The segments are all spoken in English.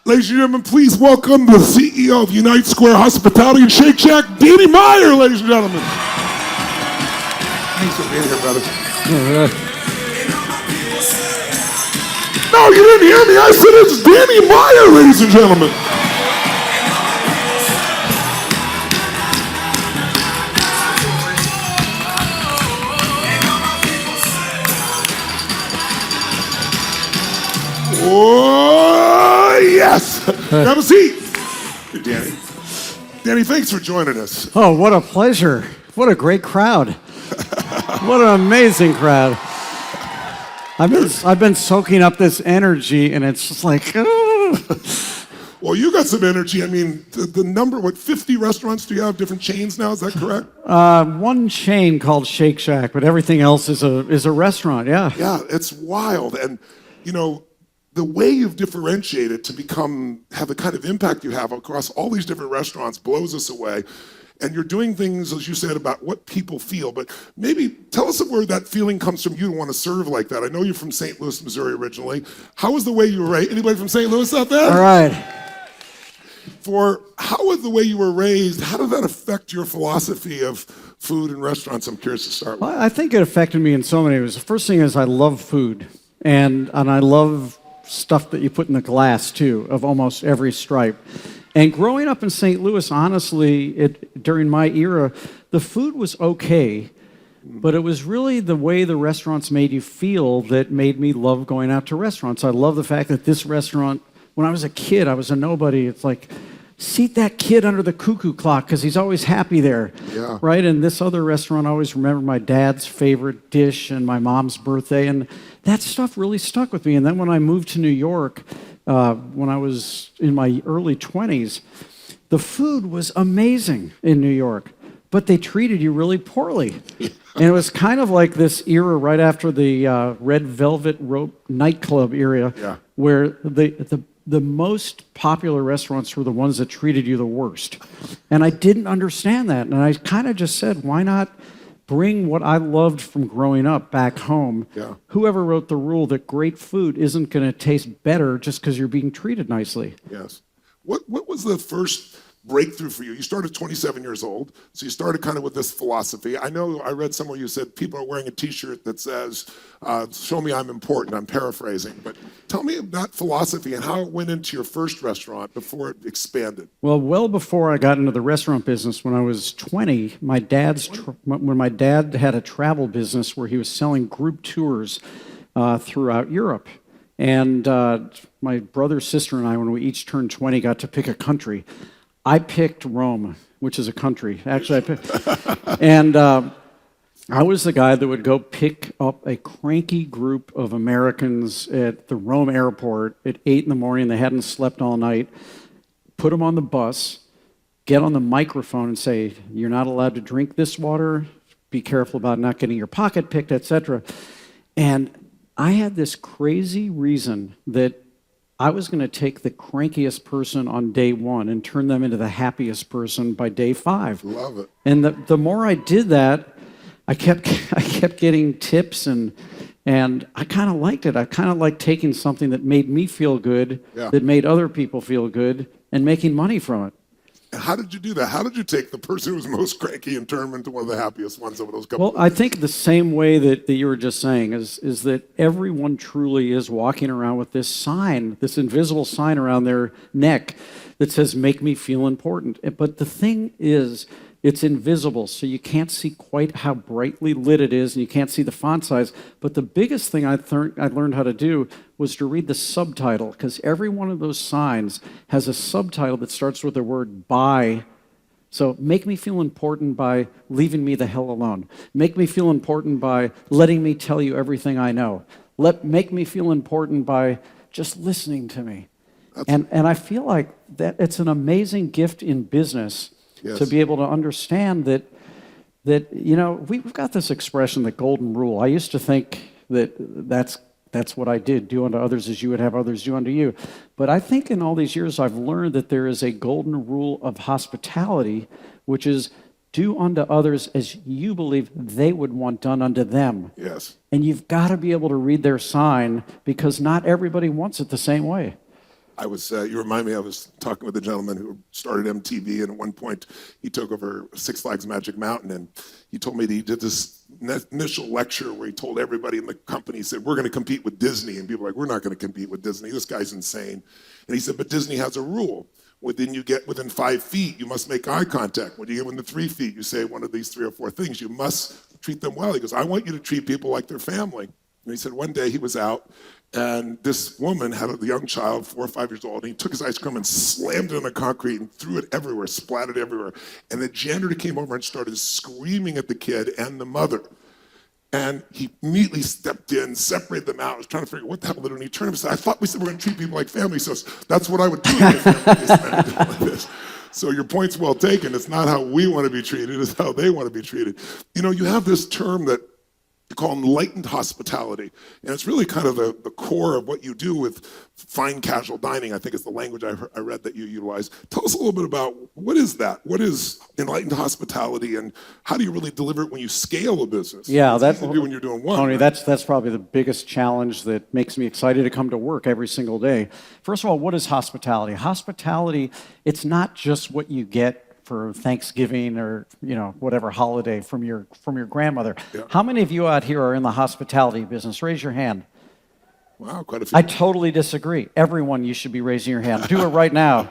Ladies and gentlemen, please welcome the CEO of Unite Square Hospitality and Shake Shack, Danny Meyer, ladies and gentlemen. Thanks for being here, brother. No, you didn't hear me. I said it's Danny Meyer, ladies and gentlemen. Oh, yes. Have a seat. Hey, Danny. Danny, thanks for joining us. Oh, what a pleasure. What a great crowd. What an amazing crowd. I've been soaking up this energy, and it's just like, Well, you got some energy. I mean, the number, 50 restaurants do you have, different chains now? Is that correct? one chain called Shake Shack, but everything else is a restaurant, yeah. Yeah, it's wild. And, you know, the way you've differentiated to have the kind of impact you have across all these different restaurants blows us away. And you're doing things, as you said, about what people feel. But maybe tell us where that feeling comes from you to want to serve like that. I know you're from St. Louis, Missouri originally. How was the way you were raised? Anybody from St. Louis out there? All right. How was the way you were raised? How did that affect your philosophy of food and restaurants? I'm curious to start with. Well, I think it affected me in so many ways. The first thing is I love food, and I love stuff that you put in the glass, too, of almost every stripe. And growing up in St. Louis, honestly, during my era, the food was okay, but it was really the way the restaurants made you feel that made me love going out to restaurants. I love the fact that this restaurant, when I was a kid, I was a nobody. It's like, seat that kid under the cuckoo clock because he's always happy there, yeah. Right? And this other restaurant, I always remember my dad's favorite dish and my mom's birthday, and that stuff really stuck with me. And then when I moved to New York, when I was in my early 20s, the food was amazing in New York, but they treated you really poorly. And it was kind of like this era right after the Red Velvet Rope nightclub era, yeah. where the most popular restaurants were the ones that treated you the worst. And I didn't understand that. And I kind of just said, why not bring what I loved from growing up back home? Yeah. Whoever wrote the rule that great food isn't going to taste better just because you're being treated nicely? Yes. What was the first breakthrough for you? You started 27 years old, so you started kind of with this philosophy. I know I read somewhere you said people are wearing a t-shirt that says, show me I'm important. I'm paraphrasing, but tell me about philosophy and how it went into your first restaurant before it expanded. Well before I got into the restaurant business, when I was 20, when my dad had a travel business where he was selling group tours throughout Europe. And my brother, sister, and I, when we each turned 20, got to pick a country. I picked Rome, which is a country. Actually, and I was the guy that would go pick up a cranky group of Americans at the Rome airport at 8 in the morning. They hadn't slept all night. Put them on the bus, get on the microphone and say, you're not allowed to drink this water. Be careful about not getting your pocket picked, etc. And I had this crazy reason that I was going to take the crankiest person on day one and turn them into the happiest person by day 5. Love it. And the more I did that, I kept getting tips, and I kind of liked it. I kind of liked taking something that made me feel good, yeah. that made other people feel good, and making money from it. And how did you do that? How did you take the person who was most cranky and turn him into one of the happiest ones over those couple? Well, I think the same way that you were just saying is that everyone truly is walking around with this sign, this invisible sign around their neck that says, make me feel important. But the thing is, it's invisible, so you can't see quite how brightly lit it is, and you can't see the font size. But the biggest thing I learned how to do was to read the subtitle, because every one of those signs has a subtitle that starts with the word "by." So make me feel important by leaving me the hell alone. Make me feel important by letting me tell you everything I know. Make me feel important by just listening to me. And I feel like that it's an amazing gift in business. Yes. To be able to understand that you know, we've got this expression, the golden rule. I used to think that's what I did, do unto others as you would have others do unto you. But I think in all these years I've learned that there is a golden rule of hospitality, which is do unto others as you believe they would want done unto them. Yes. And you've got to be able to read their sign, because not everybody wants it the same way. You remind me, I was talking with a gentleman who started MTV, and at one point he took over Six Flags Magic Mountain, and he told me that he did this initial lecture where he told everybody in the company, he said, we're going to compete with Disney. And people were like, we're not going to compete with Disney. This guy's insane. And he said, but Disney has a rule. You get within 5 feet, you must make eye contact. When you get within 3 feet, you say one of these 3 or 4 things. You must treat them well. He goes, I want you to treat people like their family. And he said one day he was out, and this woman had a young child, 4 or 5 years old, and he took his ice cream and slammed it on the concrete and threw it everywhere, splattered everywhere. And the janitor came over and started screaming at the kid and the mother. And he immediately stepped in, separated them out. I was trying to figure out what the hell they're doing. He turned and said, I thought we said we're going to treat people like family, so that's what I would do if my family like this. So your point's well taken. It's not how we want to be treated, it's how they want to be treated. You know, you have this term that you call enlightened hospitality, and it's really kind of the core of what you do with fine casual dining, I think is the language I read that you utilize. Tell us a little bit about what is that? What is enlightened hospitality, and how do you really deliver it when you scale a business? Yeah, that's easy to do when you're doing one. Tony, right? that's probably the biggest challenge that makes me excited to come to work every single day. First of all, what is hospitality? Hospitality, it's not just what you get for Thanksgiving or whatever holiday from your grandmother. Yeah. How many of you out here are in the hospitality business? Raise your hand. Wow, quite a few. I totally disagree. Everyone, you should be raising your hand. Do it right now.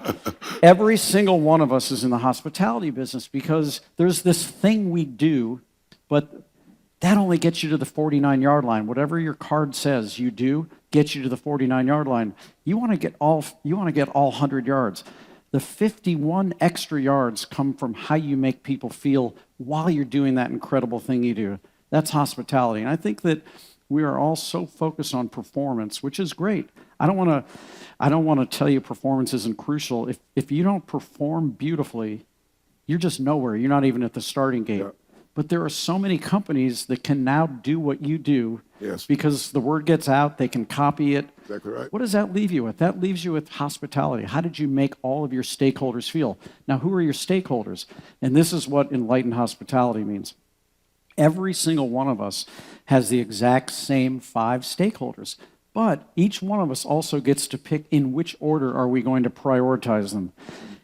Every single one of us is in the hospitality business because there's this thing we do, but that only gets you to the 49-yard line. Whatever your card says you do gets you to the 49-yard line. You want to get all 100 yards. The 51 extra yards come from how you make people feel while you're doing that incredible thing you do. That's hospitality. And I think that we are all so focused on performance, which is great. I don't want to tell you performance isn't crucial. If you don't perform beautifully, you're just nowhere. You're not even at the starting gate. Yeah. But there are so many companies that can now do what you do because the word gets out, they can copy it. Exactly right. What does that leave you with? That leaves you with hospitality. How did you make all of your stakeholders feel? Now, who are your stakeholders? And this is what enlightened hospitality means. Every single one of us has the exact same 5 stakeholders, but each one of us also gets to pick in which order are we going to prioritize them.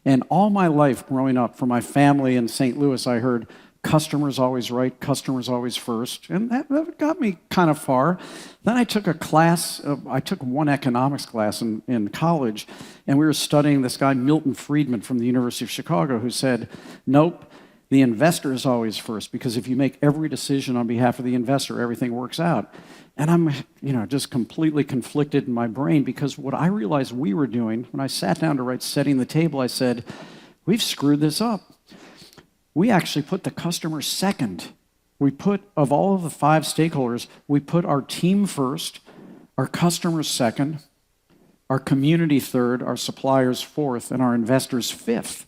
And all my life growing up, from my family in St. Louis, I heard customers always right, customers always first. And that got me kind of far. Then I took I took one economics class in college, and we were studying this guy, Milton Friedman from the University of Chicago, who said, nope, the investor is always first, because if you make every decision on behalf of the investor, everything works out. And I'm just completely conflicted in my brain, because what I realized we were doing, when I sat down to write Setting the Table, I said, we've screwed this up. We actually put the customer second. Of all of the 5 stakeholders, we put our team first, our customers second, our community third, our suppliers fourth, and our investors fifth.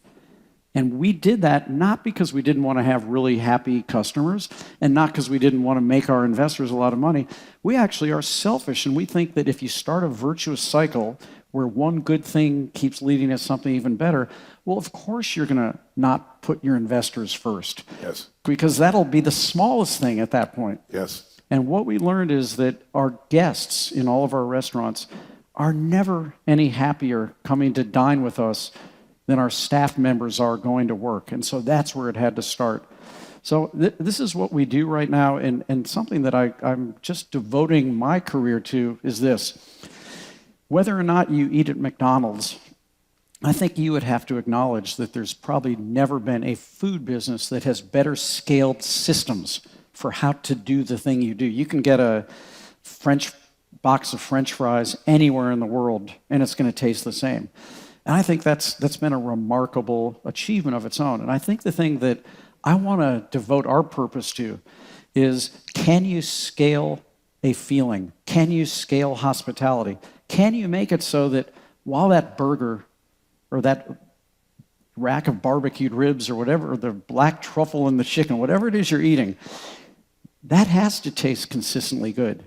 And we did that not because we didn't want to have really happy customers and not because we didn't want to make our investors a lot of money. We actually are selfish, and we think that if you start a virtuous cycle where one good thing keeps leading to something even better, well, of course you're going to not put your investors first. Yes. Because that'll be the smallest thing at that point. Yes. And what we learned is that our guests in all of our restaurants are never any happier coming to dine with us than our staff members are going to work. And so that's where it had to start. So this is what we do right now, and something that I'm just devoting my career to is this. Whether or not you eat at McDonald's, I think you would have to acknowledge that there's probably never been a food business that has better scaled systems for how to do the thing you do. You can get a box of French fries anywhere in the world, and it's going to taste the same. And I think that's been a remarkable achievement of its own. And I think the thing that I want to devote our purpose to is, can you scale a feeling? Can you scale hospitality? Can you make it so that while that burger or that rack of barbecued ribs or whatever, or the black truffle in the chicken, whatever it is you're eating, that has to taste consistently good.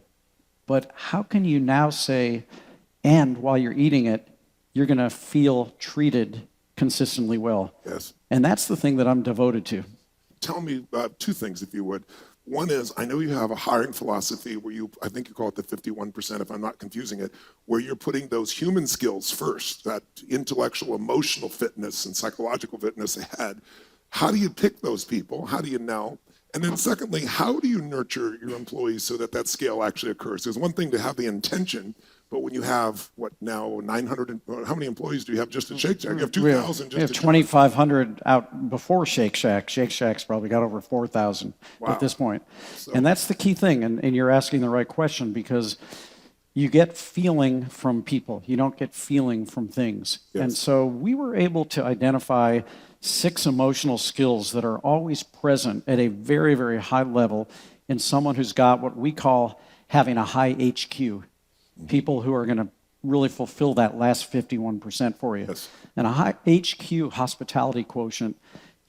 But how can you now say, and while you're eating it, you're going to feel treated consistently well? Yes. And that's the thing that I'm devoted to. Tell me 2 things, if you would. One is, I know you have a hiring philosophy where I think you call it the 51%, if I'm not confusing it, where you're putting those human skills first, that intellectual, emotional fitness and psychological fitness ahead. How do you pick those people? How do you know? And then secondly, how do you nurture your employees so that that scale actually occurs? There's one thing to have the intention, but when you have, what now, 900, how many employees do you have just at Shake Shack? You have 2,000 just we have at 2,500 out before Shake Shack. Shake Shack's probably got over 4,000 at this point. And that's the key thing, and you're asking the right question, because you get feeling from people. You don't get feeling from things. Yes. And so we were able to identify 6 emotional skills that are always present at a very, very high level in someone who's got what we call having a high HQ. People who are going to really fulfill that last 51% for you. Yes. And a high HQ, hospitality quotient,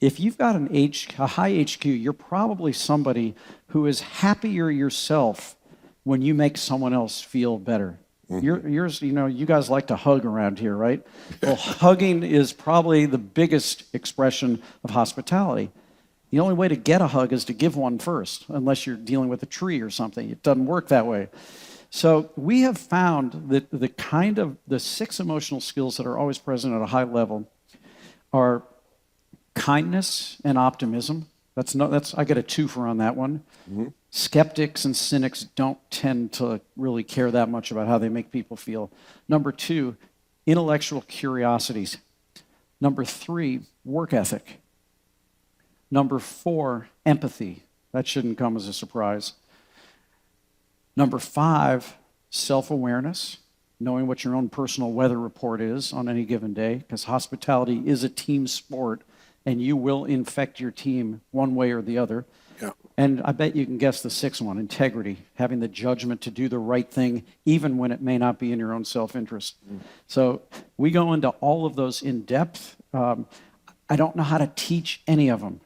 if you've got a high HQ, you're probably somebody who is happier yourself when you make someone else feel better. Yours, you guys like to hug around here, right? Well, hugging is probably the biggest expression of hospitality. The only way to get a hug is to give one first, unless you're dealing with a tree or something. It doesn't work that way. So we have found that the 6 emotional skills that are always present at a high level are kindness and optimism. I get a 2 for on that one. Mm-hmm. Skeptics and cynics don't tend to really care that much about how they make people feel. Number 2, intellectual curiosities. Number 3, work ethic. Number 4, empathy. That shouldn't come as a surprise. Number 5, self-awareness, knowing what your own personal weather report is on any given day, because hospitality is a team sport, and you will infect your team one way or the other. Yeah. And I bet you can guess the 6th one, integrity, having the judgment to do the right thing, even when it may not be in your own self-interest. So we go into all of those in depth. I don't know how to teach any of them.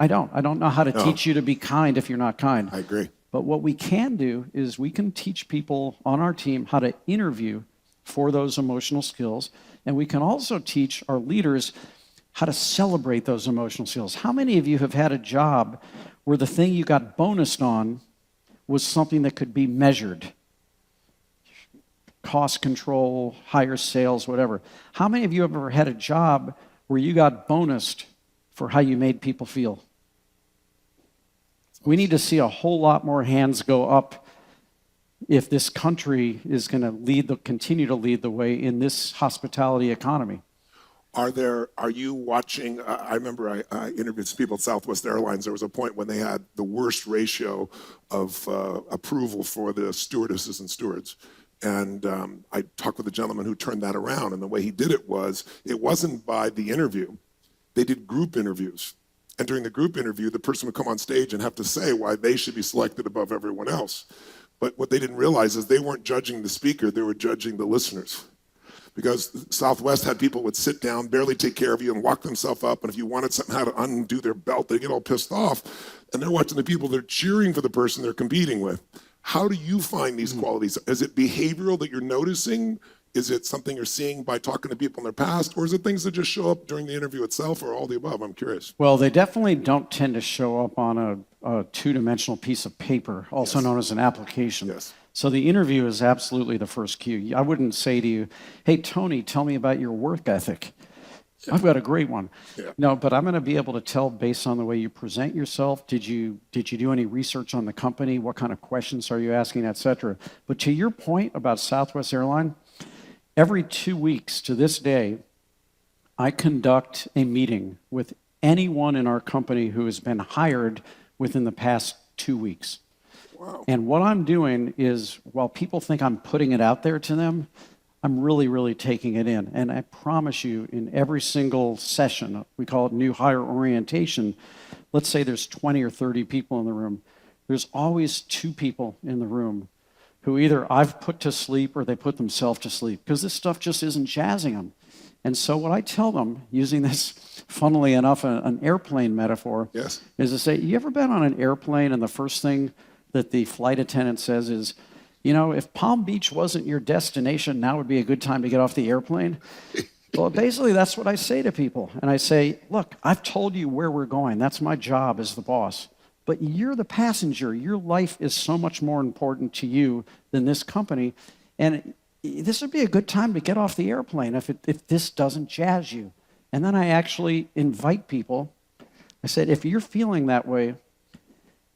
I don't know how to teach you to be kind if you're not kind. I agree. But what we can do is we can teach people on our team how to interview for those emotional skills. And we can also teach our leaders how to celebrate those emotional skills. How many of you have had a job where the thing you got bonused on was something that could be measured? Cost control, higher sales, whatever. How many of you have ever had a job where you got bonused for how you made people feel? We need to see a whole lot more hands go up if this country is going to continue to lead the way in this hospitality economy. Are you watching? I remember I interviewed some people at Southwest Airlines. There was a point when they had the worst ratio of approval for the stewardesses and stewards. And I talked with a gentleman who turned that around. And the way he did it wasn't by the interview. They did group interviews. And during the group interview, the person would come on stage and have to say why they should be selected above everyone else. But what they didn't realize is they weren't judging the speaker, they were judging the listeners. Because Southwest had people would sit down, barely take care of you, and walk themselves up. And if you wanted something how to undo their belt, they get all pissed off. And they're watching the people, they're cheering for the person they're competing with. How do you find these qualities? Is it behavioral that you're noticing? Is it something you're seeing by talking to people in their past? Or is it things that just show up during the interview itself, or all the above? I'm curious. Well, they definitely don't tend to show up on a two-dimensional piece of paper, also known as an application. Yes. So the interview is absolutely the first cue. I wouldn't say to you, hey, Tony, tell me about your work ethic. I've got a great one. Yeah. No, but I'm going to be able to tell based on the way you present yourself. Did you do any research on the company? What kind of questions are you asking, et cetera? But to your point about Southwest Airlines, every 2 weeks to this day, I conduct a meeting with anyone in our company who has been hired within the past 2 weeks. Wow. And what I'm doing is, while people think I'm putting it out there to them, I'm really, really taking it in. And I promise you, in every single session, we call it new hire orientation, let's say there's 20 or 30 people in the room, there's always 2 people in the room who either I've put to sleep or they put themselves to sleep, because this stuff just isn't jazzing them. And so what I tell them, using this, funnily enough, an airplane metaphor, yes, is to say, you ever been on an airplane and the first thing that the flight attendant says is, if Palm Beach wasn't your destination, now would be a good time to get off the airplane? Well, basically, that's what I say to people. And I say, look, I've told you where we're going. That's my job as the boss. but you're the passenger. Your life is so much more important to you than this company. And this would be a good time to get off the airplane if this doesn't jazz you. And then I actually invite people. I said, if you're feeling that way,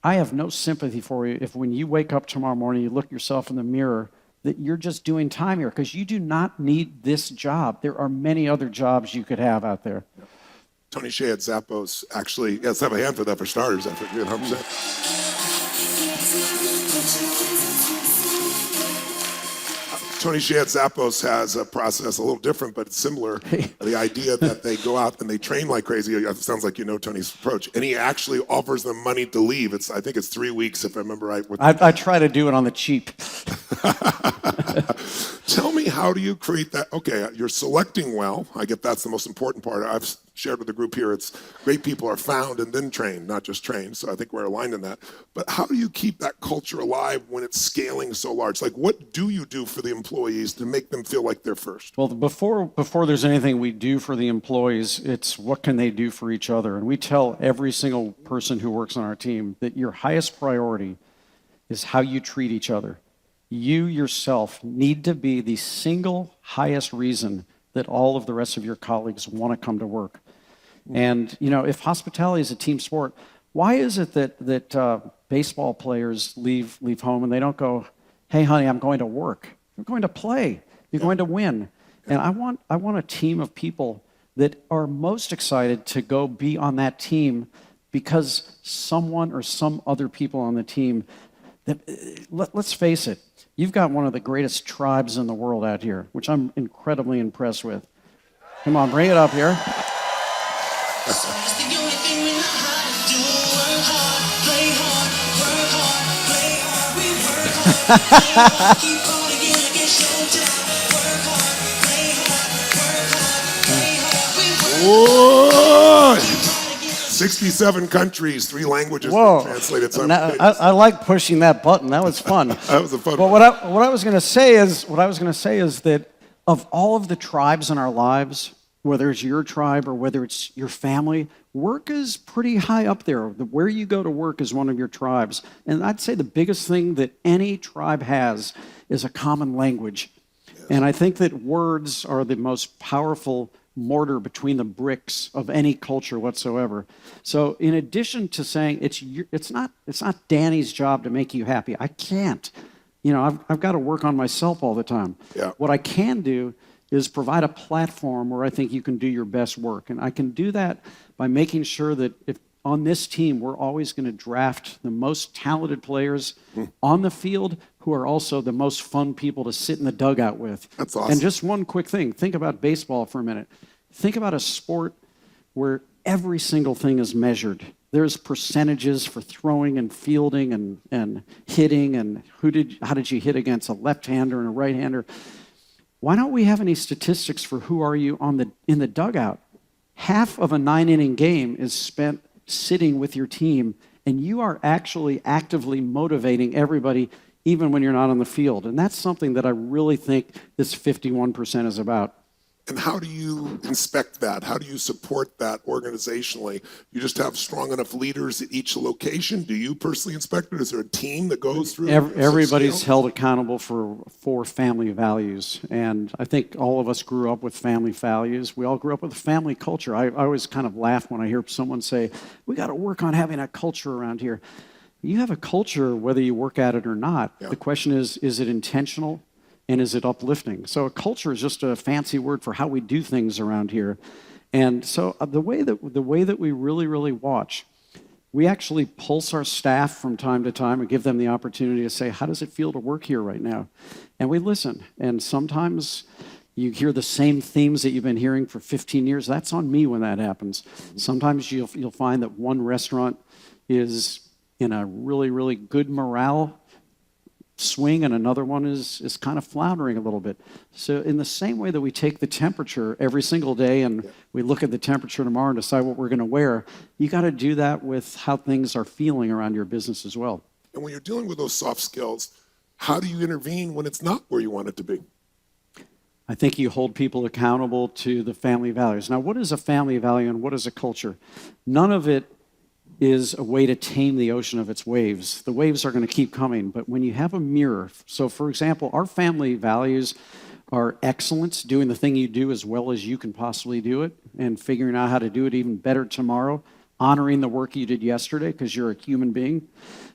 I have no sympathy for you if when you wake up tomorrow morning, you look yourself in the mirror, that you're just doing time here, because you do not need this job. There are many other jobs you could have out there. Tony Hsieh at Zappos actually, let's have a hand for that for starters. I forget 100%. Tony Hsieh at Zappos has a process a little different, but it's similar. The idea that they go out and they train like crazy. It sounds like you know Tony's approach. And he actually offers them money to leave. I think it's 3 weeks, if I remember right. I try to do it on the cheap. Tell me, how do you create that? Okay, you're selecting well. I get that's the most important part. I've shared with the group here, it's great people are found and then trained, not just trained. So I think we're aligned in that. But how do you keep that culture alive when it's scaling so large? Like, what do you do for the employees to make them feel like they're first? Well, before there's anything we do for the employees, it's what can they do for each other. And we tell every single person who works on our team that your highest priority is how you treat each other. You yourself need to be the single highest reason that all of the rest of your colleagues want to come to work. And, you know, if hospitality is a team sport, why is it that baseball players leave home and they don't go, hey, honey, I'm going to work. You're going to play. You're going to win. And I want a team of people that are most excited to go be on that team because someone or some other people on the team, let's face it, you've got one of the greatest tribes in the world out here, which I'm incredibly impressed with. Come on, bring it up here. Whoa! 67 countries, 3 languages translated. I like pushing that button. That was fun. That was a fun one. What I was going to say is that of all of the tribes in our lives, whether it's your tribe or whether it's your family, work is pretty high up there. Where you go to work is one of your tribes. And I'd say the biggest thing that any tribe has is a common language. Yes. And I think that words are the most powerful mortar between the bricks of any culture whatsoever. So in addition to saying it's not Danny's job to make you happy, I can't. You know, I've got to work on myself all the time. Yeah. What I can do is provide a platform where I think you can do your best work. And I can do that by making sure that if on this team, we're always going to draft the most talented players on the field who are also the most fun people to sit in the dugout with. That's awesome. And just one quick thing, think about baseball for a minute. Think about a sport where every single thing is measured. There's percentages for throwing and fielding and hitting and how did you hit against a left-hander and a right-hander. Why don't we have any statistics for who are you in the dugout? Half of a 9-inning game is spent sitting with your team, and you are actually actively motivating everybody even when you're not on the field. And that's something that I really think this 51% is about. And how do you inspect that? How do you support that organizationally? You just have strong enough leaders at each location? Do you personally inspect it? Is there a team that goes through? Everybody's held accountable for family values. And I think all of us grew up with family values. We all grew up with a family culture. I always kind of laugh when I hear someone say, we got to work on having a culture around here. You have a culture whether you work at it or not. Yeah. The question is it intentional? And is it uplifting? So a culture is just a fancy word for how we do things around here. And so the way that we really, really watch, we actually pulse our staff from time to time and give them the opportunity to say, how does it feel to work here right now? And we listen. And sometimes you hear the same themes that you've been hearing for 15 years. That's on me when that happens. Sometimes you'll find that one restaurant is in a really, really good morale swing and another one is kind of floundering a little bit. So in the same way that we take the temperature every single day and we look at the temperature tomorrow and decide what we're going to wear, you got to do that with how things are feeling around your business as well. And when you're dealing with those soft skills, how do you intervene when it's not where you want it to be? I think you hold people accountable to the family values. Now, what is a family value and what is a culture? None of it is a way to tame the ocean of its waves. The waves are going to keep coming, but when you have a mirror, so for example, our family values are excellence, doing the thing you do as well as you can possibly do it, and figuring out how to do it even better tomorrow, honoring the work you did yesterday because you're a human being.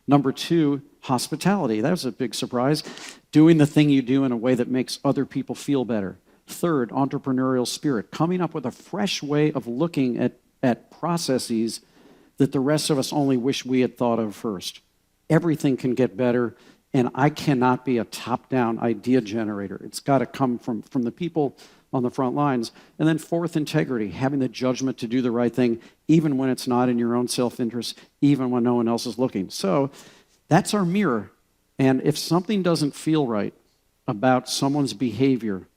Number 2, hospitality. That was a big surprise. Doing the thing you do in a way that makes other people feel better. 3rd, entrepreneurial spirit, coming up with a fresh way of looking at processes that the rest of us only wish we had thought of first. Everything can get better, and I cannot be a top-down idea generator. It's got to come from the people on the front lines. And then 4th, integrity, having the judgment to do the right thing, even when it's not in your own self-interest, even when no one else is looking. So that's our mirror. And if something doesn't feel right about someone's behavior,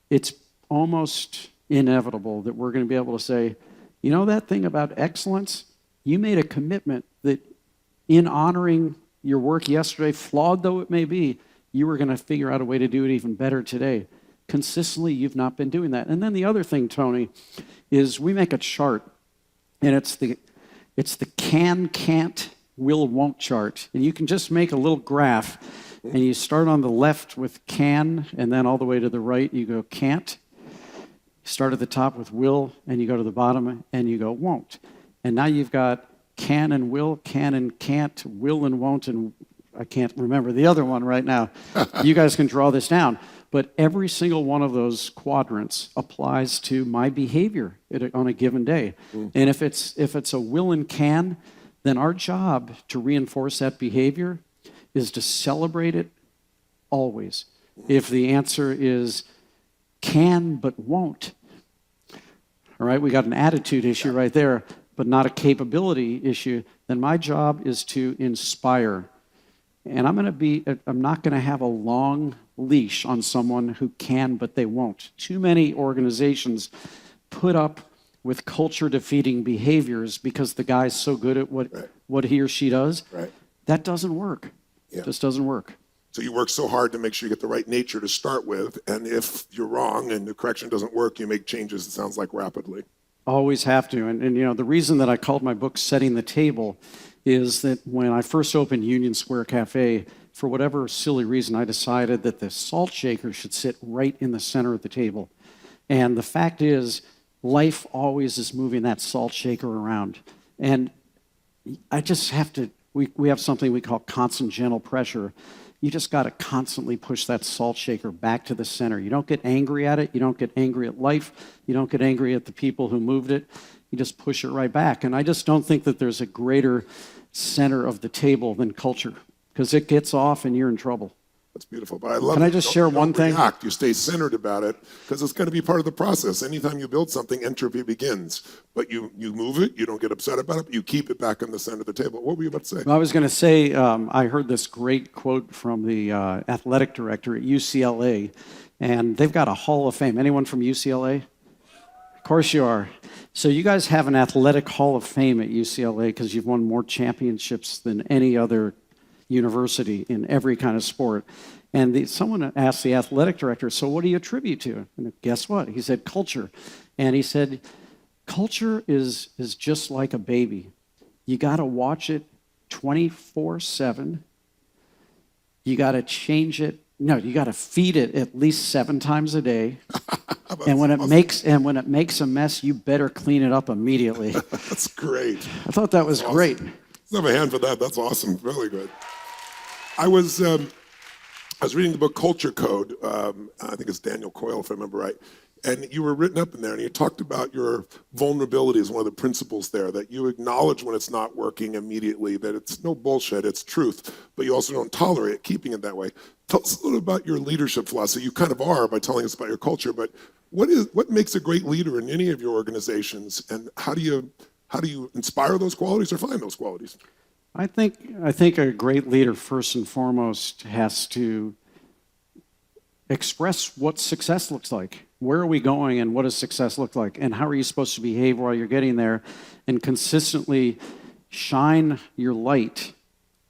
it's almost inevitable that we're going to be able to say, you know that thing about excellence? You made a commitment that in honoring your work yesterday, flawed though it may be, you were going to figure out a way to do it even better today. Consistently, you've not been doing that. And then the other thing, Tony, is we make a chart, and it's the can, can't, will, won't chart. And you can just make a little graph, and you start on the left with can, and then all the way to the right, you go can't. You start at the top with will, and you go to the bottom, and you go won't. And now you've got can and will, can and can't, will and won't, and I can't remember the other one right now. You guys can draw this down. But every single one of those quadrants applies to my behavior on a given day. And if it's a will and can, then our job to reinforce that behavior is to celebrate it always. If the answer is can but won't, all right, we got an attitude issue right there, but not a capability issue, then my job is to inspire. And I'm not going to have a long leash on someone who can, but they won't. Too many organizations put up with culture-defeating behaviors because the guy's so good at what he or she does. Right. That doesn't work. Yeah. It just doesn't work. So you work so hard to make sure you get the right nature to start with, and if you're wrong and the correction doesn't work, you make changes, it sounds like, rapidly. Always have to. And you know, the reason that I called my book Setting the Table is that when I first opened Union Square Cafe, for whatever silly reason, I decided that the salt shaker should sit right in the center of the table. And the fact is, life always is moving that salt shaker around. And I just have to, we have something we call constant gentle pressure. You just got to constantly push that salt shaker back to the center. You don't get angry at it. You don't get angry at life. You don't get angry at the people who moved it. You just push it right back. And I just don't think that there's a greater center of the table than culture, because it gets off and you're in trouble. That's beautiful. But I love Can I just share one thing? You stay centered about it because it's going to be part of the process. Anytime you build something, entropy begins. But you move it, you don't get upset about it, but you keep it back in the center of the table. What were you about to say? Well, I was going to say, I heard this great quote from the athletic director at UCLA, and they've got a Hall of Fame. Anyone from UCLA? Of course you are. So you guys have an athletic Hall of Fame at UCLA because you've won more championships than any other university in every kind of sport. And someone asked the athletic director, so what do you attribute to? And guess what? He said, culture. And he said, culture is just like a baby. You got to watch it 24/7. You got to change it. No, you got to feed it at least 7 times a day. And when it makes a mess, you better clean it up immediately. That's great. I thought that was awesome. great. Let's have a hand for that. That's awesome. Really good. I was reading the book Culture Code. I think it's Daniel Coyle, if I remember right. And you were written up in there, and you talked about your vulnerability as one of the principles there, that you acknowledge when it's not working immediately, that it's no bullshit, it's truth, but you also don't tolerate keeping it that way. Tell us a little about your leadership philosophy. You kind of are by telling us about your culture, but what makes a great leader in any of your organizations, and how do you inspire those qualities or find those qualities? I think a great leader, first and foremost, has to express what success looks like. Where are we going, and what does success look like? And how are you supposed to behave while you're getting there? And consistently shine your light.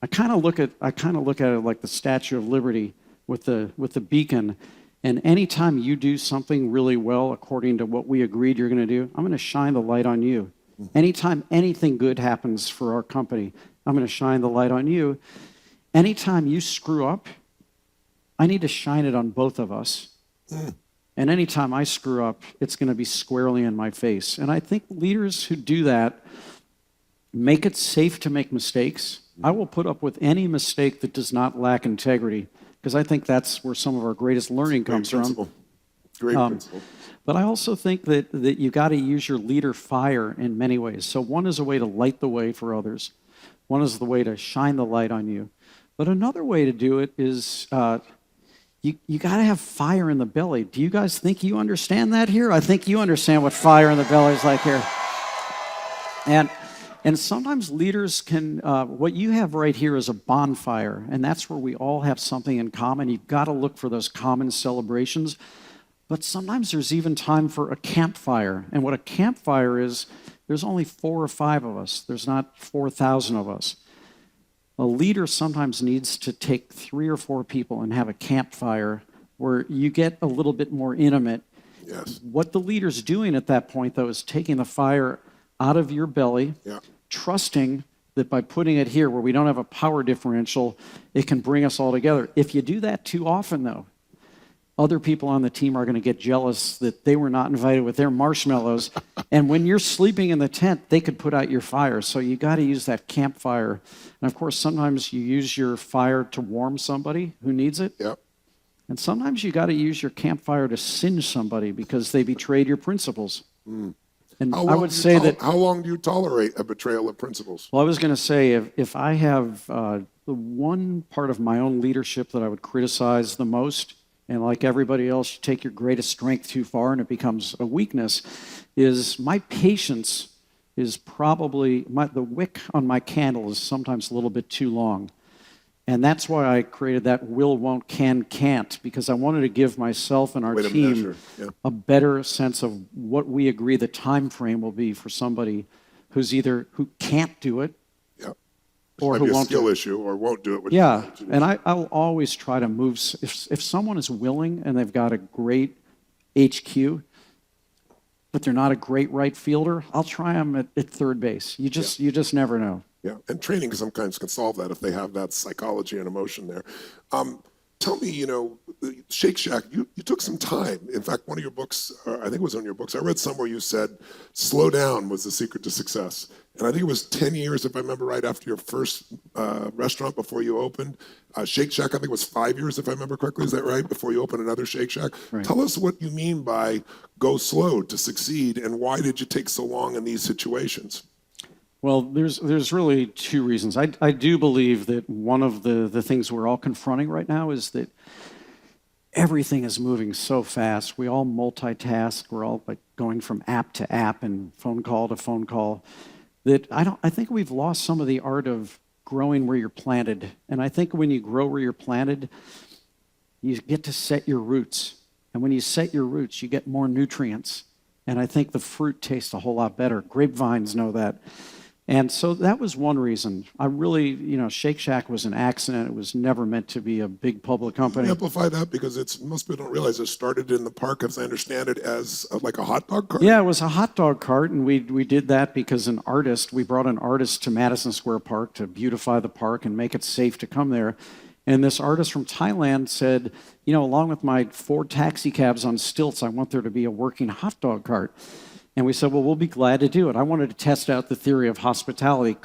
I kind of look at it like the Statue of Liberty with the beacon. And anytime you do something really well according to what we agreed you're going to do, I'm going to shine the light on you. Anytime anything good happens for our company, I'm going to shine the light on you. Anytime you screw up, I need to shine it on both of us. And anytime I screw up, it's going to be squarely in my face. And I think leaders who do that make it safe to make mistakes. I will put up with any mistake that does not lack integrity, because I think that's where some of our greatest learning comes from. Great principle. But I also think that you got to use your leader fire in many ways. So one is a way to light the way for others. One is the way to shine the light on you. But another way to do it is you got to have fire in the belly. Do you guys think you understand that here? I think you understand what fire in the belly is like here. And sometimes leaders can, what you have right here is a bonfire, and that's where we all have something in common. You've got to look for those common celebrations. But sometimes there's even time for a campfire. And what a campfire is, there's only 4 or 5 of us. There's not 4,000 of us. A leader sometimes needs to take 3 or 4 people and have a campfire where you get a little bit more intimate. Yes. What the leader's doing at that point, though, is taking the fire out of your belly, trusting that by putting it here where we don't have a power differential, it can bring us all together. If you do that too often, though, other people on the team are going to get jealous that they were not invited with their marshmallows. And when you're sleeping in the tent, they could put out your fire. So you got to use that campfire. And of course, sometimes you use your fire to warm somebody who needs it. Yep. And sometimes you got to use your campfire to singe somebody because they betrayed your principles. And I would say that... How long do you tolerate a betrayal of principles? Well, I was going to say, if I have the one part of my own leadership that I would criticize the most, and like everybody else, you take your greatest strength too far and it becomes a weakness, is my patience is probably, the wick on my candle is sometimes a little bit too long. And that's why I created that will, won't, can, can't, because I wanted to give myself and our team a better sense of what we agree the time frame will be for somebody who can't do it, or who won't do it. Skill issue, or won't do it. Yeah, and I'll always try to move. If someone is willing and they've got a great HQ, but they're not a great right fielder, I'll try them at third base. You just never know. Yeah, and training sometimes can solve that if they have that psychology and emotion there. Tell me, Shake Shack, you took some time. In fact, one of your books, I think it was on your books, I read somewhere you said, slow down was the secret to success. And I think it was 10 years, if I remember right, after your first restaurant before you opened. Shake Shack, I think it was 5 years, if I remember correctly. Is that right? Before you opened another Shake Shack? Right. Tell us what you mean by go slow to succeed, and why did you take so long in these situations? Well, there's really 2 reasons. I do believe that one of the things we're all confronting right now is that everything is moving so fast. We all multitask. We're all like going from app to app and phone call to phone call. That I think we've lost some of the art of growing where you're planted. And I think when you grow where you're planted, you get to set your roots. And when you set your roots, you get more nutrients. And I think the fruit tastes a whole lot better. Grapevines know that. And so that was one reason. I really, Shake Shack was an accident. It was never meant to be a big public company. Amplify that, because most people don't realize it started in the park, as I understand it, as like a hot dog cart. Yeah, it was a hot dog cart, and we did that because we brought an artist to Madison Square Park to beautify the park and make it safe to come there. And this artist from Thailand said, along with my 4 taxi cabs on stilts, I want there to be a working hot dog cart. And we said, well, we'll be glad to do it. I wanted to test out the theory of hospitality.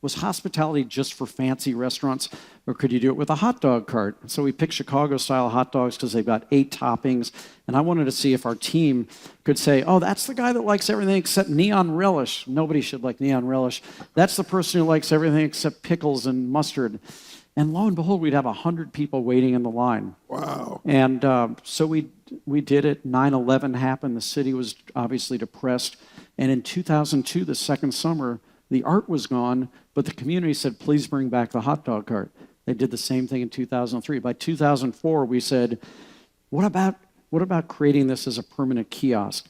Was hospitality just for fancy restaurants, or could you do it with a hot dog cart? So we picked Chicago-style hot dogs because they've got 8 toppings. And I wanted to see if our team could say, oh, that's the guy that likes everything except neon relish. Nobody should like neon relish. That's the person who likes everything except pickles and mustard. And lo and behold, we'd have 100 people waiting in the line. Wow. And so we did it. 9/11 happened. The city was obviously depressed. And in 2002, the second summer, the art was gone, but the community said, please bring back the hot dog cart. They did the same thing in 2003. By 2004, we said, what about creating this as a permanent kiosk?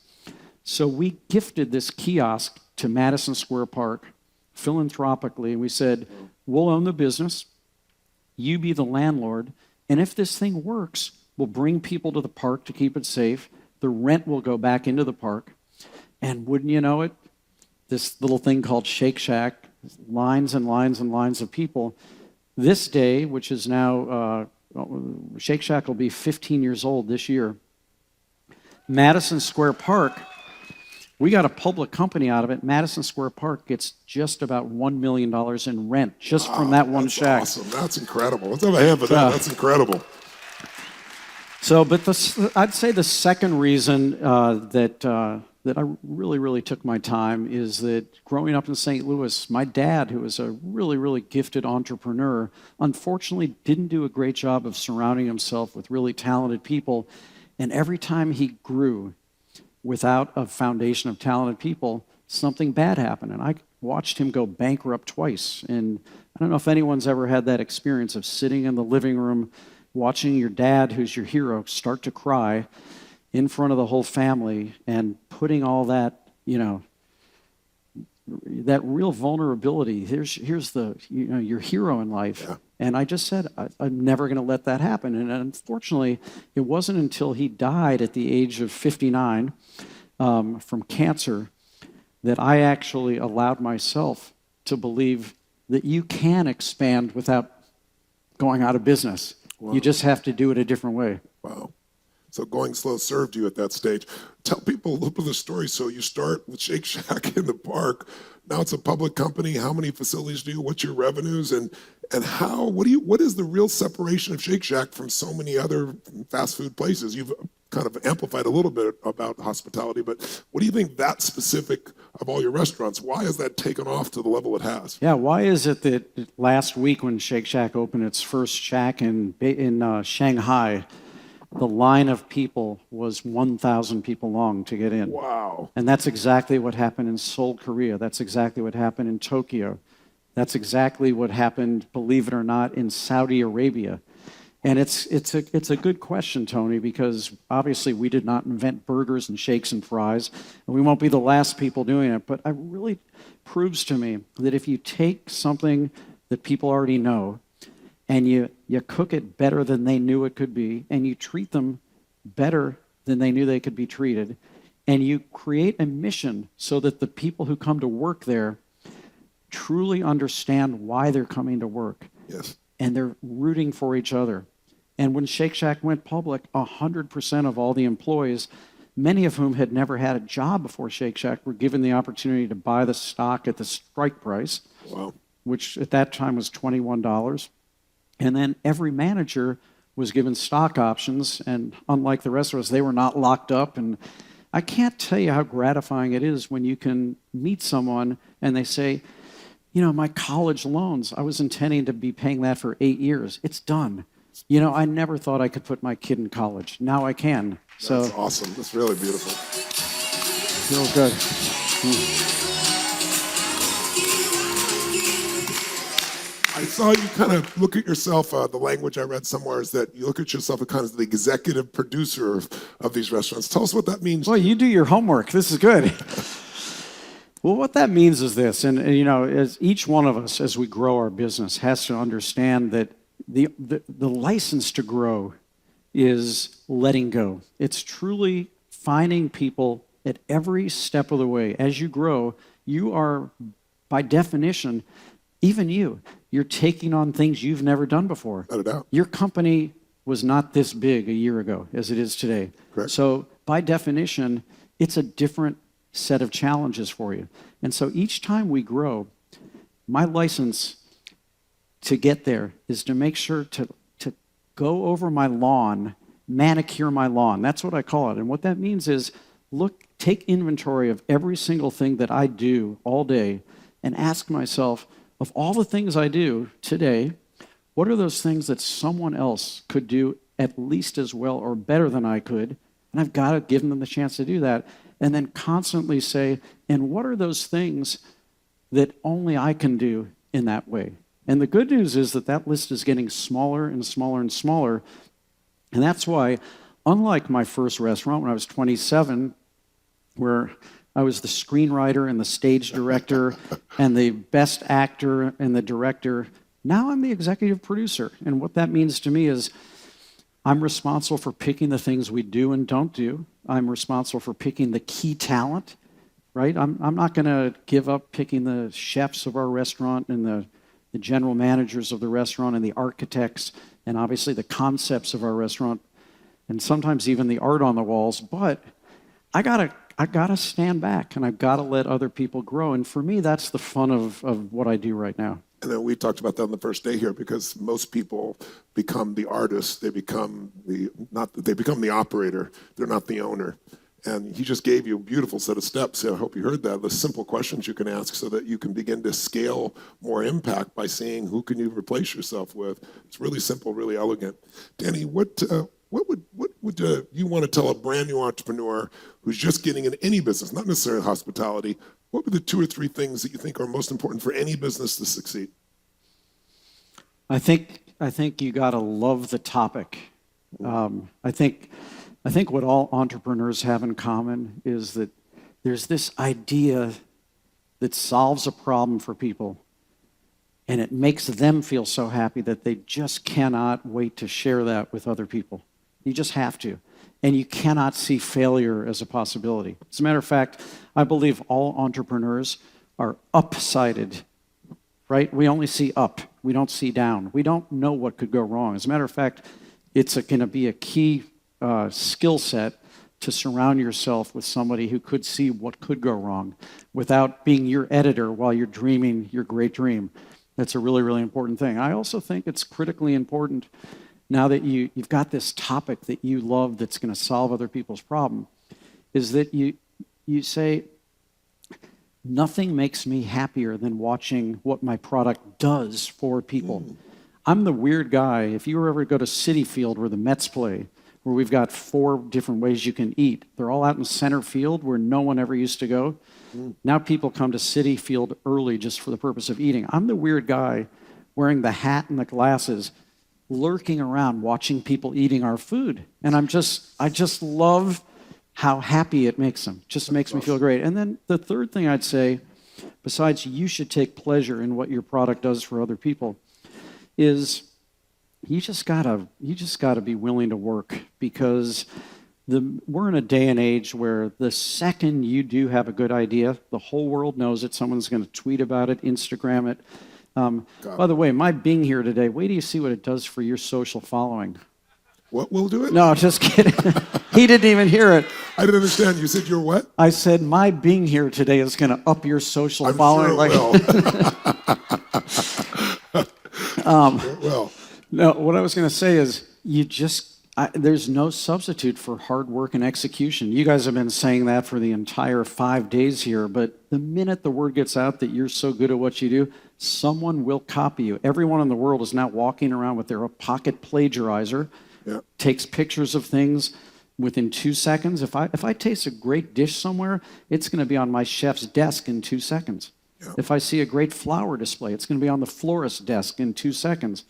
So we gifted this kiosk to Madison Square Park philanthropically, and we said, we'll own the business. You be the landlord, and if this thing works, we'll bring people to the park to keep it safe. The rent will go back into the park, and wouldn't you know it, this little thing called Shake Shack, lines and lines and lines of people. This day, which is now, Shake Shack will be 15 years old this year. Madison Square Park, we got a public company out of it. Madison Square Park gets just about $1 million in rent just from that one shack. Awesome. That's incredible. Let's have a hand for that. That's incredible. So, but I'd say the second reason that I really, really took my time is that growing up in St. Louis, my dad, who was a really, really gifted entrepreneur, unfortunately didn't do a great job of surrounding himself with really talented people. And every time he grew without a foundation of talented people, something bad happened. And I watched him go bankrupt twice. And I don't know if anyone's ever had that experience of sitting in the living room watching your dad, who's your hero, start to cry in front of the whole family and putting all that, that real vulnerability. Here's the, your hero in life. Yeah. And I just said, I'm never going to let that happen. And unfortunately, it wasn't until he died at the age of 59 from cancer that I actually allowed myself to believe that you can expand without going out of business. Wow. You just have to do it a different way. Wow. So going slow served you at that stage. Tell people a little bit of the story. So you start with Shake Shack in the park. Now it's a public company. How many facilities do you? What's your revenues? And how? What is the real separation of Shake Shack from so many other fast food places? You've kind of amplified a little bit about hospitality, but what do you think that specific of all your restaurants? Why has that taken off to the level it has? Yeah, why is it that last week when Shake Shack opened its first shack in Shanghai, the line of people was 1,000 people long to get in? Wow. And that's exactly what happened in Seoul, Korea. That's exactly what happened in Tokyo. That's exactly what happened, believe it or not, in Saudi Arabia. And it's a good question, Tony, because obviously we did not invent burgers and shakes and fries, and we won't be the last people doing it. But it really proves to me that if you take something that people already know and you cook it better than they knew it could be, and you treat them better than they knew they could be treated, and you create a mission so that the people who come to work there truly understand why they're coming to work. Yes. And they're rooting for each other. And when Shake Shack went public, 100% of all the employees, many of whom had never had a job before Shake Shack, were given the opportunity to buy the stock at the strike price, wow, which at that time was $21. And then every manager was given stock options, and unlike the rest of us, they were not locked up. And I can't tell you how gratifying it is when you can meet someone and they say, my college loans, I was intending to be paying that for 8 years. It's done. I never thought I could put my kid in college. Now I can. So that's awesome. That's really beautiful. Real good. I saw you kind of look at yourself, the language I read somewhere is that you look at yourself as kind of the executive producer of these restaurants. Tell us what that means. Well, you do your homework. This is good. Well, what that means is this, and as each one of us, as we grow our business, has to understand that the license to grow is letting go. It's truly finding people at every step of the way. As you grow, you are, by definition, even you're taking on things you've never done before. Not a doubt. Your company was not this big a year ago as it is today. Correct. So by definition, it's a different set of challenges for you. And so each time we grow, my license to get there is to make sure to go over my lawn, manicure my lawn. That's what I call it. And what that means is take inventory of every single thing that I do all day and ask myself, of all the things I do today, what are those things that someone else could do at least as well or better than I could? And I've got to give them the chance to do that. And then constantly say, and what are those things that only I can do in that way? And the good news is that list is getting smaller and smaller and smaller. And that's why, unlike my first restaurant when I was 27, where I was the screenwriter and the stage director and the best actor and the director, now I'm the executive producer. And what that means to me is I'm responsible for picking the things we do and don't do. I'm responsible for picking the key talent, right? I'm not going to give up picking the chefs of our restaurant and the general managers of the restaurant and the architects and obviously the concepts of our restaurant and sometimes even the art on the walls. But I gotta stand back and I've got to let other people grow. And for me, that's the fun of what I do right now. And then we talked about that on the first day here, because most people become the artist. They become the operator. They're not the owner. And he just gave you a beautiful set of steps. I hope you heard that. The simple questions you can ask so that you can begin to scale more impact by seeing who can you replace yourself with. It's really simple, really elegant. Danny, what would you want to tell a brand new entrepreneur who's just getting in any business, not necessarily hospitality? What were the 2 or 3 things that you think are most important for any business to succeed? I think you got to love the topic. I think what all entrepreneurs have in common is that there's this idea that solves a problem for people, and it makes them feel so happy that they just cannot wait to share that with other people. You just have to. And you cannot see failure as a possibility. As a matter of fact, I believe all entrepreneurs are up-sided, right? We only see up. We don't see down. We don't know what could go wrong. As a matter of fact, it's going to be a key skill set to surround yourself with somebody who could see what could go wrong without being your editor while you're dreaming your great dream. That's a really, really important thing. I also think it's critically important now that you've got this topic that you love that's going to solve other people's problem, is that you say, nothing makes me happier than watching what my product does for people. I'm the weird guy. If you ever go to Citi Field where the Mets play, where we've got 4 different ways you can eat, they're all out in center field where no one ever used to go. Now people come to Citi Field early just for the purpose of eating. I'm the weird guy wearing the hat and the glasses, lurking around watching people eating our food. And I just love how happy it makes them. Just makes me feel great. And then the third thing I'd say, besides you should take pleasure in what your product does for other people, is you just gotta be willing to work, because we're in a day and age where the second you do have a good idea, the whole world knows it. Someone's going to tweet about it, Instagram it. By the way, my being here today, wait till you see what it does for your social following. What will do it? No, just kidding. He didn't even hear it. I didn't understand. You said you're what? I said my being here today is going to up your social following. Sure it will. No, what I was going to say is there's no substitute for hard work and execution. You guys have been saying that for the entire 5 days here, but the minute the word gets out that you're so good at what you do, someone will copy you. Everyone in the world is now walking around with their pocket plagiarizer, takes pictures of things within 2 seconds. If I taste a great dish somewhere, it's going to be on my chef's desk in 2 seconds. If I see a great flower display, it's going to be on the florist's desk in 2 seconds.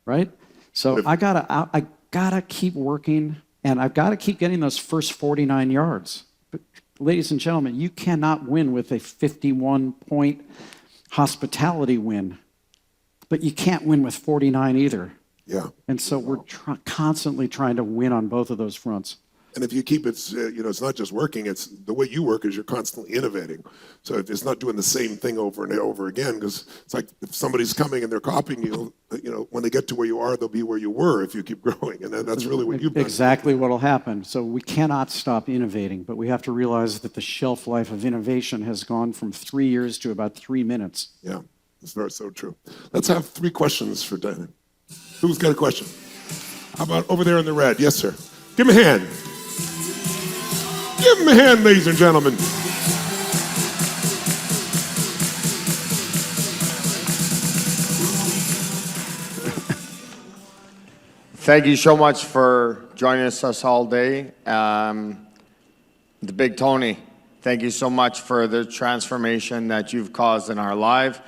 Right? So I gotta keep working, and I've got to keep getting those first 49 yards. But ladies and gentlemen, you cannot win with a 51-point hospitality win, but you can't win with 49 either. And so we're constantly trying to win on both of those fronts. And if you keep it, it's not just working, it's the way you work is you're constantly innovating. So if it's not doing the same thing over and over again, because it's like if somebody's coming and they're copying you, when they get to where you are, they'll be where you were if you keep growing. And that's really what you've done. Exactly what will happen. So we cannot stop innovating, but we have to realize that the shelf life of innovation has gone from 3 years to about 3 minutes. Yeah, that's very so true. Let's have 3 questions for Diane. Who's got a question? How about over there in the red? Yes, sir. Give him a hand. Give him a hand, ladies and gentlemen. Thank you so much for joining us all day. The Big Tony, thank you so much for the transformation that you've caused in our life.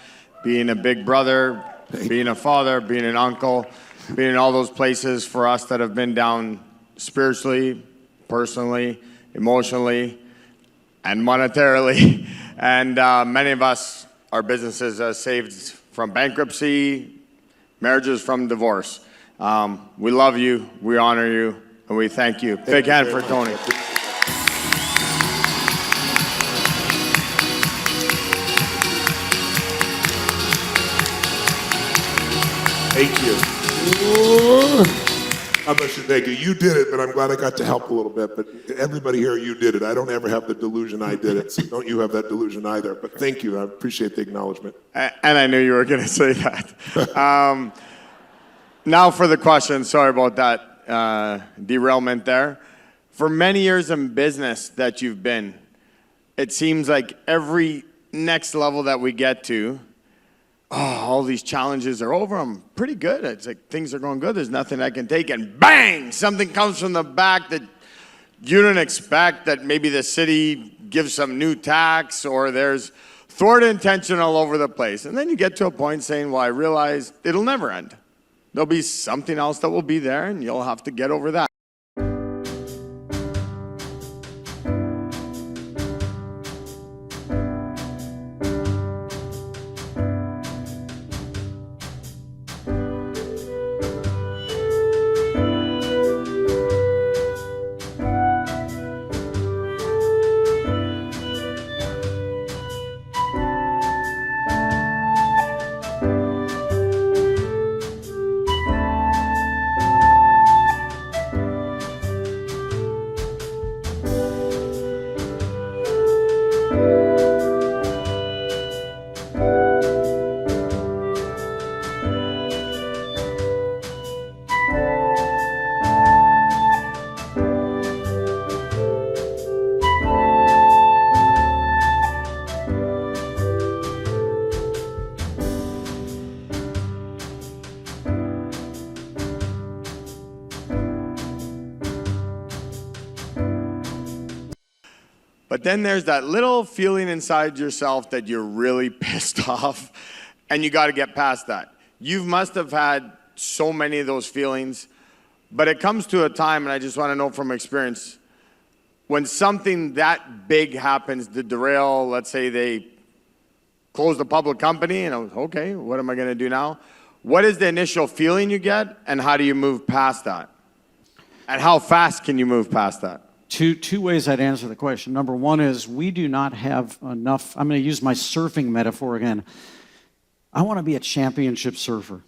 Being a big brother, being a father, being an uncle, being in all those places for us that have been down spiritually, personally, emotionally, and monetarily. And many of us, our businesses saved from bankruptcy, marriages from divorce. We love you, we honor you, and we thank you. Big hand for Tony. Thank you. Ooh. Thank you. You did it, but I'm glad I got to help a little bit. But everybody here, you did it. I don't ever have the delusion I did it, so don't you have that delusion either. But thank you. I appreciate the acknowledgement. And I knew you were going to say that. Now for the question. Sorry about that derailment there. For many years in business that you've been, it seems like every next level that we get to, all these challenges are over. I'm pretty good. It's like things are going good. There's nothing I can take. And bang, something comes from the back that you didn't expect, that maybe the city gives some new tax, or there's thwarted intention all over the place. And then you get to a point saying, well, I realize it'll never end. There'll be something else that will be there, and you'll have to get over that. But then there's that little feeling inside yourself that you're really pissed off, and you got to get past that. You must have had so many of those feelings, but it comes to a time, and I just want to know from experience, when something that big happens to derail, let's say they close the public company, and I was, okay, what am I going to do now? What is the initial feeling you get, and how do you move past that? And how fast can you move past that? Two ways I'd answer the question. Number one is we do not have enough. I'm going to use my surfing metaphor again. I want to be a championship surfer.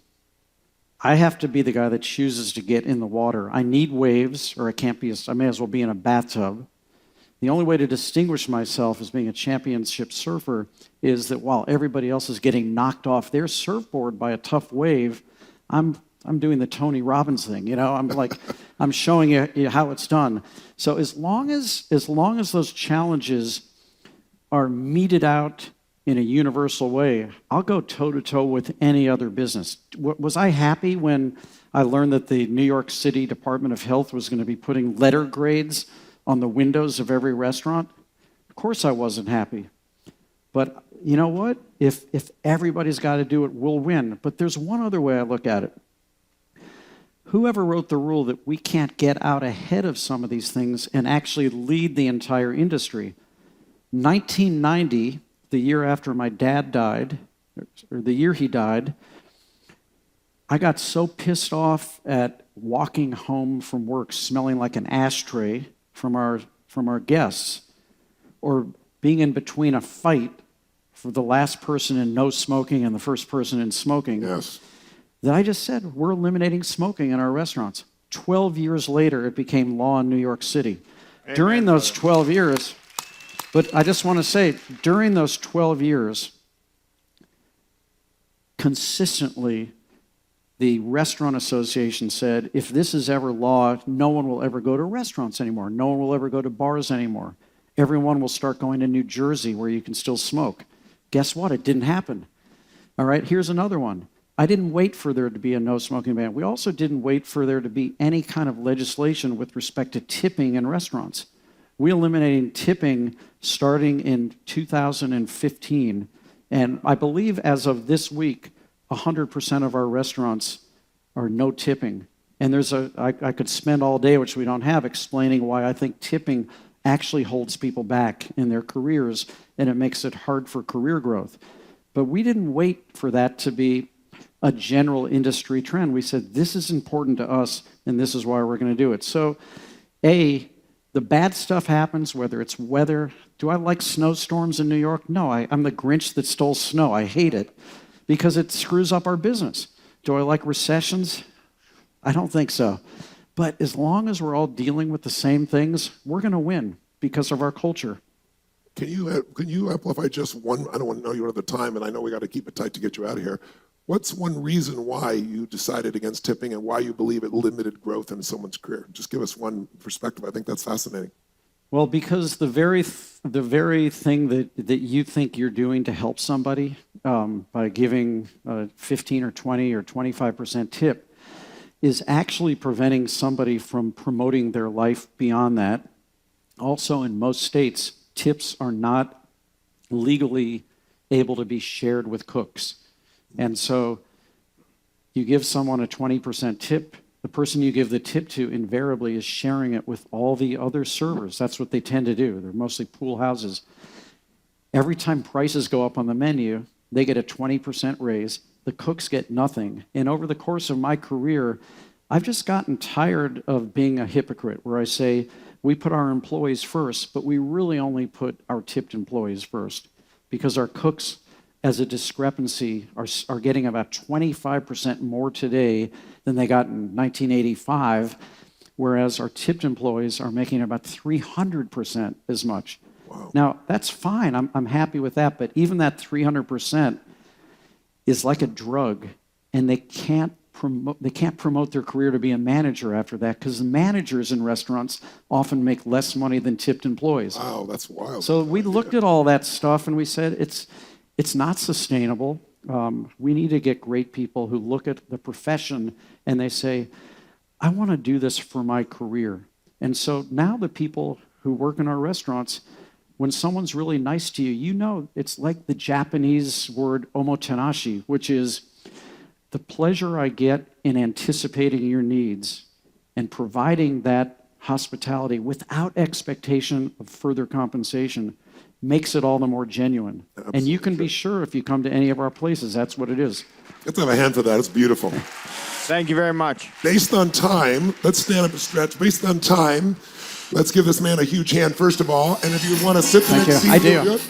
I have to be the guy that chooses to get in the water. I need waves, or I may as well be in a bathtub. The only way to distinguish myself as being a championship surfer is that while everybody else is getting knocked off their surfboard by a tough wave, I'm doing the Tony Robbins thing, I'm like, I'm showing you how it's done. So as long as those challenges are meted out in a universal way, I'll go toe-to-toe with any other business. Was I happy when I learned that the New York City Department of Health was going to be putting letter grades on the windows of every restaurant? Of course I wasn't happy. But you know what? If everybody's got to do it, we'll win. But there's one other way I look at it. Whoever wrote the rule that we can't get out ahead of some of these things and actually lead the entire industry? 1990, the year after my dad died, or the year he died, I got so pissed off at walking home from work smelling like an ashtray from our guests, or being in between a fight for the last person in no smoking and the first person in smoking. Yes. That I just said, we're eliminating smoking in our restaurants. 12 years later, it became law in New York City. Amen. During those 12 years, but I just want to say, during those 12 years, consistently, the Restaurant Association said, if this is ever law, no one will ever go to restaurants anymore. No one will ever go to bars anymore. Everyone will start going to New Jersey where you can still smoke. Guess what? It didn't happen. All right, here's another one. I didn't wait for there to be a no smoking ban. We also didn't wait for there to be any kind of legislation with respect to tipping in restaurants. We eliminated tipping starting in 2015. And I believe as of this week, 100% of our restaurants are no tipping. And I could spend all day, which we don't have, explaining why I think tipping actually holds people back in their careers and it makes it hard for career growth. But we didn't wait for that to be a general industry trend. We said, this is important to us, and this is why we're going to do it. So, the bad stuff happens, whether it's weather. Do I like snowstorms in New York? No, I'm the Grinch that stole snow. I hate it because it screws up our business. Do I like recessions? I don't think so. But as long as we're all dealing with the same things, we're going to win because of our culture. Can you amplify just one? I don't want to know you at the time, and I know we got to keep it tight to get you out of here. What's one reason why you decided against tipping and why you believe it limited growth in someone's career? Just give us one perspective. I think that's fascinating. Well, because the very thing that you think you're doing to help somebody by giving 15 or 20 or 25% tip is actually preventing somebody from promoting their life beyond that. Also, in most states, tips are not legally able to be shared with cooks. And so you give someone a 20% tip, the person you give the tip to invariably is sharing it with all the other servers. That's what they tend to do. They're mostly pool houses. Every time prices go up on the menu, they get a 20% raise. The cooks get nothing. And over the course of my career, I've just gotten tired of being a hypocrite where I say, we put our employees first, but we really only put our tipped employees first because our cooks, as a discrepancy, are getting about 25% more today than they got in 1985, whereas our tipped employees are making about 300% as much. Wow. Now, that's fine. I'm happy with that, but even that 300% is like a drug, and they can't promote their career to be a manager after that because the managers in restaurants often make less money than tipped employees. Wow, that's wild. So we looked at all that stuff and we said it's not sustainable. We need to get great people who look at the profession and they say, I want to do this for my career. And so now the people who work in our restaurants, when someone's really nice to you, you know it's like the Japanese word omotenashi, which is the pleasure I get in anticipating your needs and providing that hospitality without expectation of further compensation makes it all the more genuine. Absolutely. And you can be sure if you come to any of our places, that's what it is. Let's have a hand for that. It's beautiful. Thank you very much. Based on time, let's stand up and stretch. Based on time, let's give this man a huge hand, first of all. And if you want to sit the Thank next you. seat, I do. you're good.